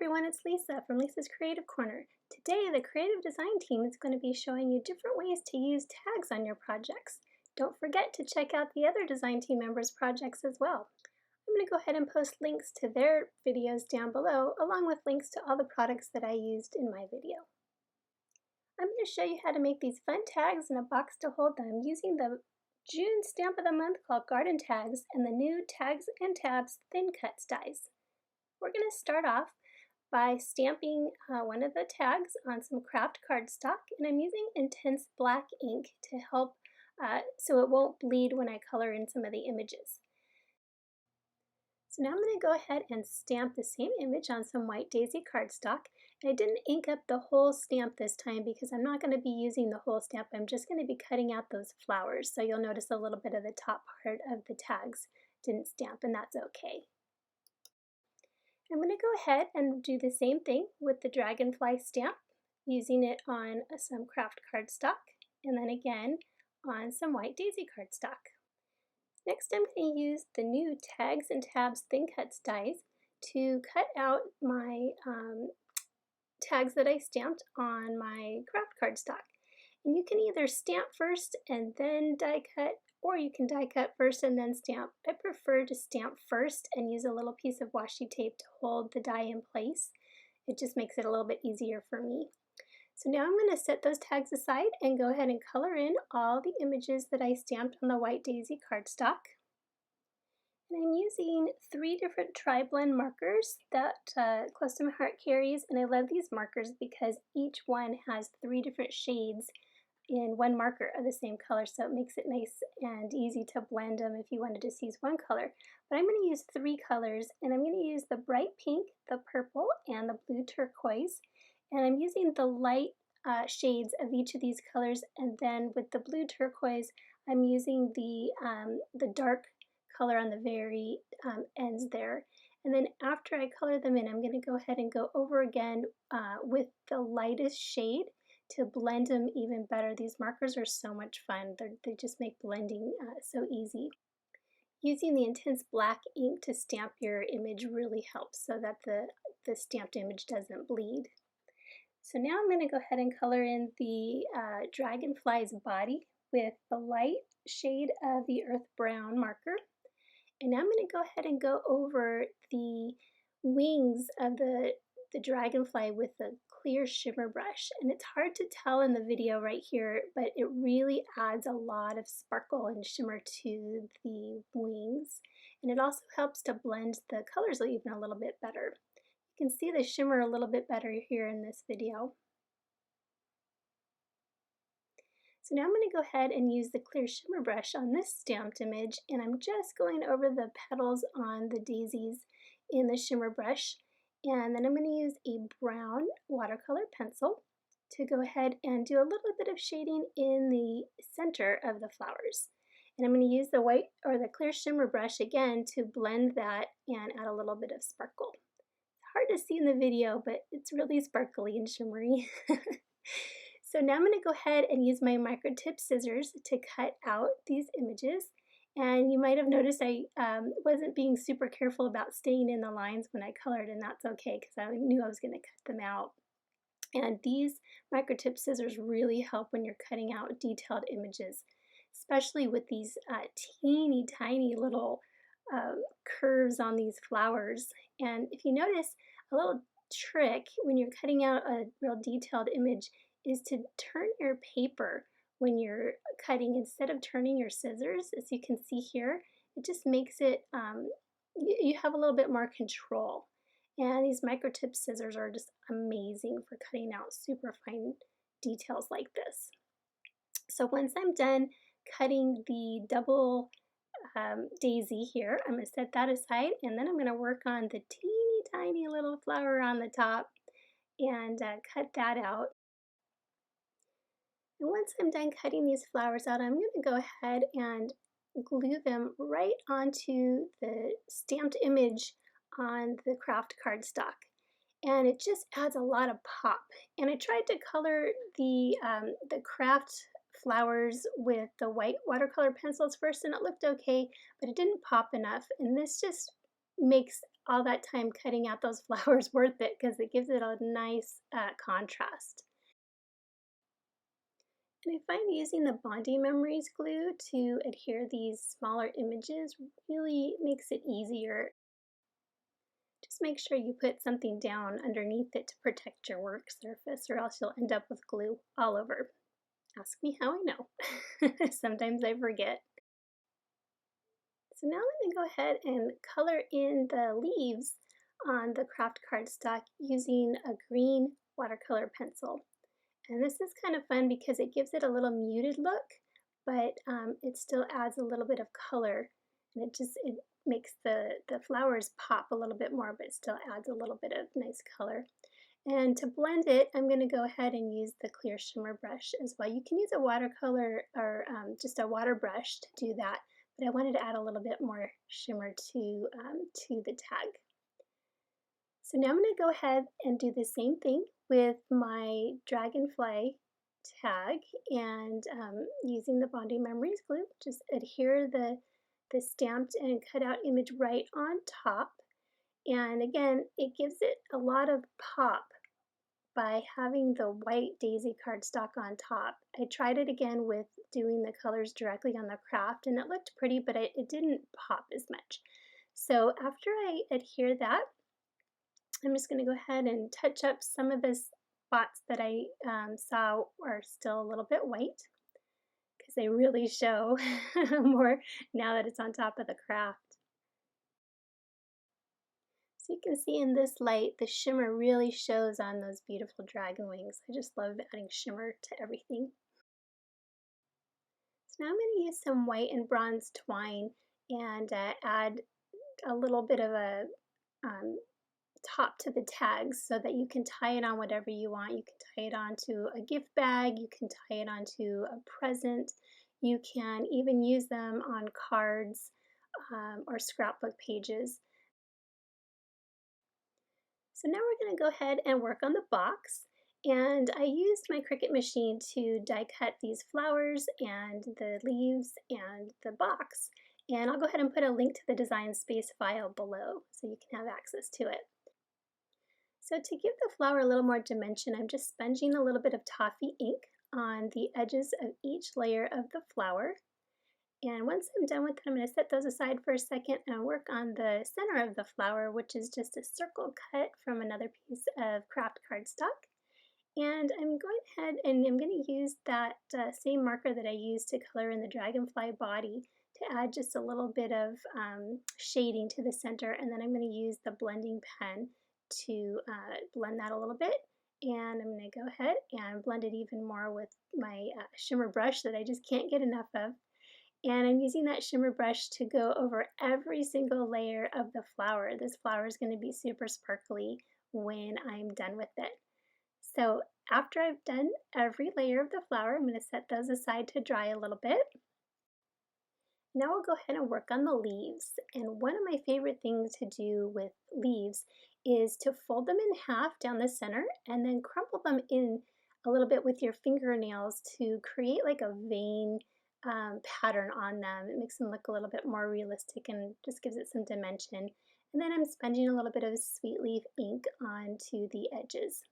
everyone, it's Lisa from Lisa's Creative Corner. Today, the creative design team is going to be showing you different ways to use tags on your projects. Don't forget to check out the other design team members' projects as well. I'm going to go ahead and post links to their videos down below, along with links to all the products that I used in my video. I'm going to show you how to make these fun tags in a box to hold them using the June stamp of the month called Garden Tags and the new Tags and Tabs Thin Cuts dies. We're going to start off by stamping one of the tags on some kraft cardstock, and I'm using intense black ink to help so it won't bleed when I color in some of the images. So now I'm going to go ahead and stamp the same image on some white daisy cardstock. And I didn't ink up the whole stamp this time because I'm not going to be using the whole stamp. I'm just going to be cutting out those flowers. So you'll notice a little bit of the top part of the tags didn't stamp, and that's okay. I'm going to go ahead and do the same thing with the dragonfly stamp, using it on some kraft cardstock, and then again on some white daisy cardstock. Next, I'm going to use the new Tags and Tabs Thin Cuts dies to cut out my tags that I stamped on my kraft cardstock. And you can either stamp first and then die cut, or you can die cut first and then stamp. I prefer to stamp first and use a little piece of washi tape to hold the die in place. It just makes it a little bit easier for me. So now I'm going to set those tags aside and go ahead and color in all the images that I stamped on the white daisy cardstock. And I'm using 3 different tri-blend markers that Close to My Heart carries, and I love these markers because each one has 3 different shades in one marker of the same color, so it makes it nice and easy to blend them if you wanted to use one color. But I'm going to use 3 colors, and I'm going to use the bright pink, the purple, and the blue turquoise. And I'm using the light shades of each of these colors, and then with the blue turquoise, I'm using the dark color on the very ends there. And then after I color them in, I'm going to go ahead and go over again with the lightest shade to blend them even better. These markers are so much fun. They just make blending so easy. Using the intense black ink to stamp your image really helps so that the stamped image doesn't bleed. So now I'm going to go ahead and color in the dragonfly's body with the light shade of the earth brown marker. And now I'm going to go ahead and go over the wings of the dragonfly with a clear shimmer brush. And it's hard to tell in the video right here, but it really adds a lot of sparkle and shimmer to the wings. And it also helps to blend the colors even a little bit better. You can see the shimmer a little bit better here in this video. So now I'm going to go ahead and use the clear shimmer brush on this stamped image, and I'm just going over the petals on the daisies in the shimmer brush. And then I'm going to use a brown watercolor pencil to go ahead and do a little bit of shading in the center of the flowers. And I'm going to use the white or the clear shimmer brush again to blend that and add a little bit of sparkle. It's hard to see in the video, but it's really sparkly and shimmery. So now I'm going to go ahead and use my micro tip scissors to cut out these images. And you might have noticed I wasn't being super careful about staying in the lines when I colored, and that's okay because I knew I was going to cut them out. And these micro tip scissors really help when you're cutting out detailed images, especially with these teeny tiny little curves on these flowers. And if you notice, a little trick when you're cutting out a real detailed image is to turn your paper when you're cutting instead of turning your scissors. As you can see here, it just makes it, you have a little bit more control. And these micro tip scissors are just amazing for cutting out super fine details like this. So once I'm done cutting the double daisy here, I'm going to set that aside, and then I'm going to work on the teeny tiny little flower on the top and cut that out. And once I'm done cutting these flowers out, I'm going to go ahead and glue them right onto the stamped image on the kraft cardstock. And it just adds a lot of pop. And I tried to color the kraft flowers with the white watercolor pencils first, and it looked okay, but it didn't pop enough. And this just makes all that time cutting out those flowers worth it because it gives it a nice contrast. And I find using the bonding memories glue to adhere these smaller images really makes it easier. Just make sure you put something down underneath it to protect your work surface, or else you'll end up with glue all over. Ask me how I know. Sometimes I forget. So now I'm going to go ahead and color in the leaves on the craft cardstock using a green watercolor pencil. And this is kind of fun because it gives it a little muted look, but it still adds a little bit of color, and it makes the flowers pop a little bit more, but it still adds a little bit of nice color. And to blend it, I'm going to go ahead and use the clear shimmer brush as well. You can use a watercolor or just a water brush to do that, but I wanted to add a little bit more shimmer to the tag. So now I'm going to go ahead and do the same thing with my dragonfly tag, and using the bonding memories glue, just adhere the stamped and cut out image right on top. And again, it gives it a lot of pop by having the white daisy cardstock on top. I tried it again with doing the colors directly on the craft, and it looked pretty, but it didn't pop as much. So after I adhere that, I'm just going to go ahead and touch up some of the spots that I saw are still a little bit white, because they really show more now that it's on top of the craft. So you can see in this light, the shimmer really shows on those beautiful dragon wings. I just love adding shimmer to everything. So now I'm going to use some white and bronze twine and add a little bit of a um, top to the tags so that you can tie it on whatever you want. You can tie it onto a gift bag, you can tie it onto a present, you can even use them on cards or scrapbook pages. So now we're going to go ahead and work on the box. And I used my Cricut machine to die cut these flowers and the leaves and the box. And I'll go ahead and put a link to the design space file below so you can have access to it. So to give the flower a little more dimension, I'm just sponging a little bit of toffee ink on the edges of each layer of the flower. And once I'm done with it, I'm going to set those aside for a second and work on the center of the flower, which is just a circle cut from another piece of craft cardstock. And I'm going ahead and I'm going to use that same marker that I used to color in the dragonfly body to add just a little bit of shading to the center, and then I'm going to use the blending pen to blend that a little bit. And I'm going to go ahead and blend it even more with my shimmer brush that I just can't get enough of. And I'm using that shimmer brush to go over every single layer of the flower. This flower is going to be super sparkly when I'm done with it. So after I've done every layer of the flower, I'm going to set those aside to dry a little bit. Now we'll go ahead and work on the leaves. And one of my favorite things to do with leaves is to fold them in half down the center and then crumple them in a little bit with your fingernails to create like a vein pattern on them. It makes them look a little bit more realistic and just gives it some dimension. And then I'm sponging a little bit of sweet leaf ink onto the edges.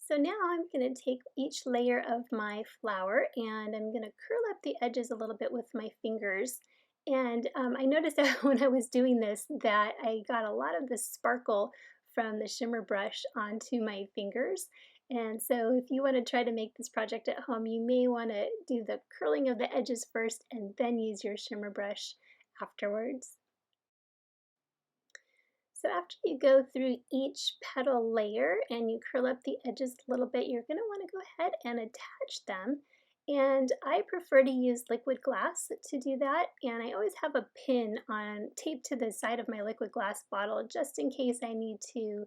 So now I'm going to take each layer of my flower and I'm going to curl up the edges a little bit with my fingers. And I noticed that when I was doing this that I got a lot of the sparkle from the shimmer brush onto my fingers. And so if you want to try to make this project at home, you may want to do the curling of the edges first and then use your shimmer brush afterwards. So after you go through each petal layer and you curl up the edges a little bit, you're going to want to go ahead and attach them. And I prefer to use liquid glass to do that. And I always have a pin on taped to the side of my liquid glass bottle just in case I need to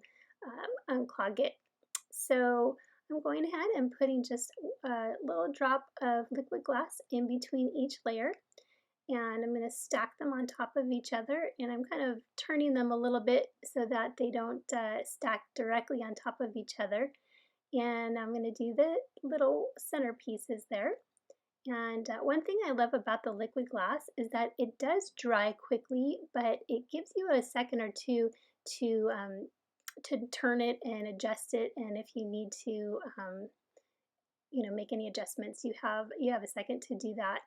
unclog it. So I'm going ahead and putting just a little drop of liquid glass in between each layer. And I'm going to stack them on top of each other, and I'm kind of turning them a little bit so that they don't stack directly on top of each other. And I'm going to do the little center pieces there, And one thing I love about the liquid glass is that it does dry quickly, but it gives you a second or two to turn it and adjust it. And if you need to, make any adjustments, you have a second to do that.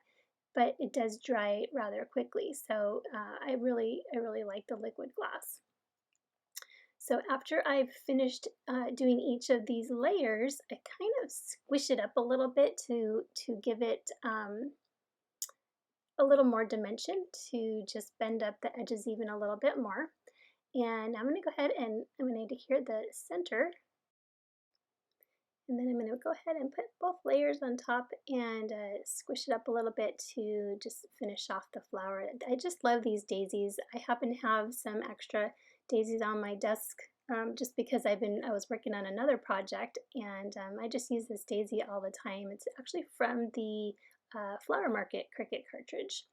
But it does dry rather quickly, so I really like the liquid glass. So after I've finished doing each of these layers, I kind of squish it up a little bit to give it a little more dimension, to just bend up the edges even a little bit more. And I'm going to go ahead and I'm going to adhere the center, and then I'm going to go ahead and put both layers on top and squish it up a little bit to just finish off the flower. I just love these daisies. I happen to have some extra daisies on my desk just because I was working on another project, and I just use this daisy all the time. It's actually from the Flower Market Cricut cartridge.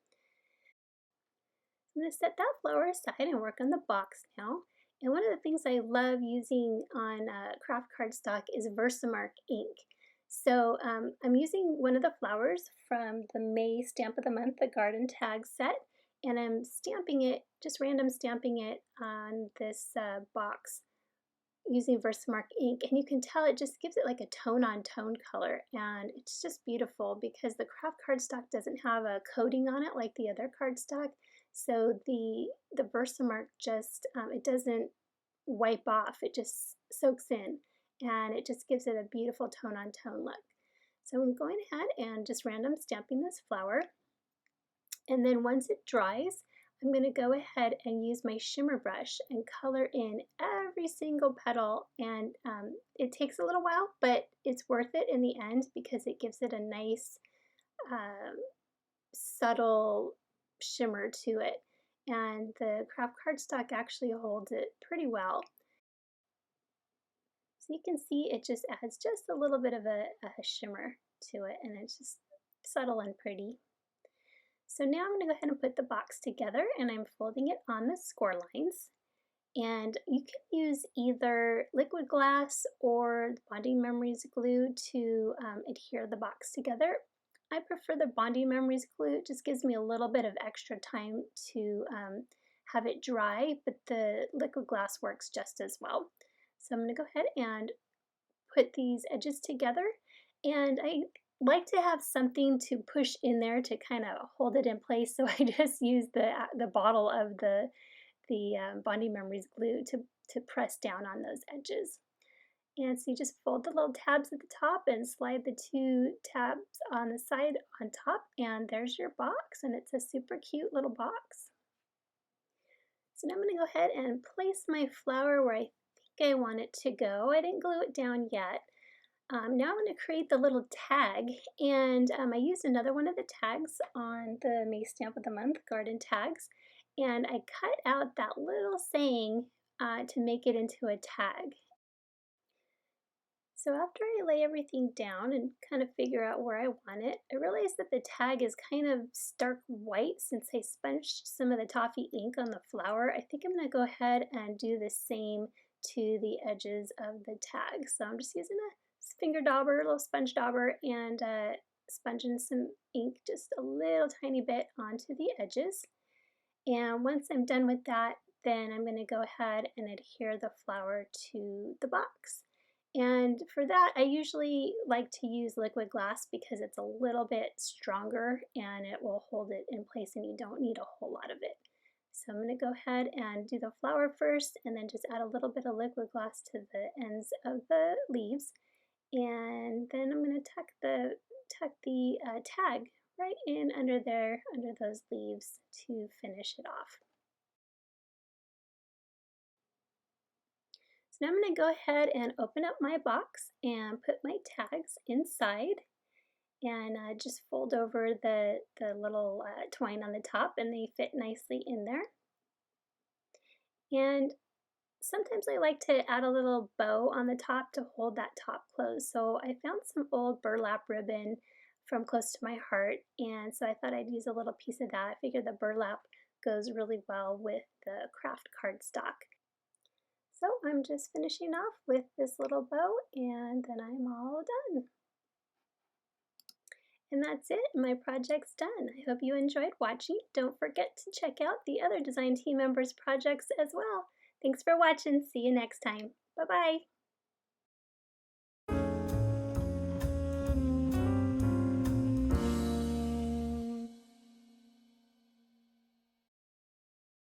I'm going to set that flower aside and work on the box now. And one of the things I love using on craft cardstock is Versamark ink. So I'm using one of the flowers from the May Stamp of the Month, the Garden Tag set, and I'm stamping it, just random stamping it on this box using Versamark ink. And you can tell it just gives it like a tone-on-tone color, and it's just beautiful because the craft cardstock doesn't have a coating on it like the other cardstock. So the Versamark just, it doesn't wipe off, it just soaks in, and it just gives it a beautiful tone-on-tone look. So I'm going ahead and just random stamping this flower, and then once it dries, I'm going to go ahead and use my shimmer brush and color in every single petal, and it takes a little while, but it's worth it in the end because it gives it a nice subtle shimmer to it, and the craft cardstock actually holds it pretty well. So you can see it just adds just a little bit of a shimmer to it, and it's just subtle and pretty. So now I'm going to go ahead and put the box together, and I'm folding it on the score lines. And you can use either liquid glass or Bonding Memories glue to adhere the box together. I prefer the Bonding Memories glue. It just gives me a little bit of extra time to have it dry, but the liquid glass works just as well. So I'm going to go ahead and put these edges together, and I like to have something to push in there to kind of hold it in place, so I just use the bottle of the Bonding Memories glue to press down on those edges. And so you just fold the little tabs at the top and slide the two tabs on the side on top, and there's your box, and it's a super cute little box. So now I'm going to go ahead and place my flower where I think I want it to go. I didn't glue it down yet. Now I'm going to create the little tag, and I used another one of the tags on the May Stamp of the Month Garden Tags, and I cut out that little saying to make it into a tag. So after I lay everything down and kind of figure out where I want it, I realized that the tag is kind of stark white since I sponged some of the toffee ink on the flower. I think I'm going to go ahead and do the same to the edges of the tag. So I'm just using a finger dauber, a little sponge dauber, and sponging some ink just a little tiny bit onto the edges. And once I'm done with that, then I'm going to go ahead and adhere the flower to the box. And for that, I usually like to use liquid glass because it's a little bit stronger and it will hold it in place, and you don't need a whole lot of it. So I'm going to go ahead and do the flower first, and then just add a little bit of liquid glass to the ends of the leaves. And then I'm going to tuck the tag right in under there, under those leaves, to finish it off. So now I'm going to go ahead and open up my box and put my tags inside, and just fold over the little twine on the top, and they fit nicely in there. And sometimes I like to add a little bow on the top to hold that top closed. So I found some old burlap ribbon from close to my heart, and so I thought I'd use a little piece of that. I figured the burlap goes really well with the craft cardstock. So I'm just finishing off with this little bow, and then I'm all done. And that's it, my project's done. I hope you enjoyed watching. Don't forget to check out the other design team members' projects as well. Thanks for watching. See you next time. Bye-bye.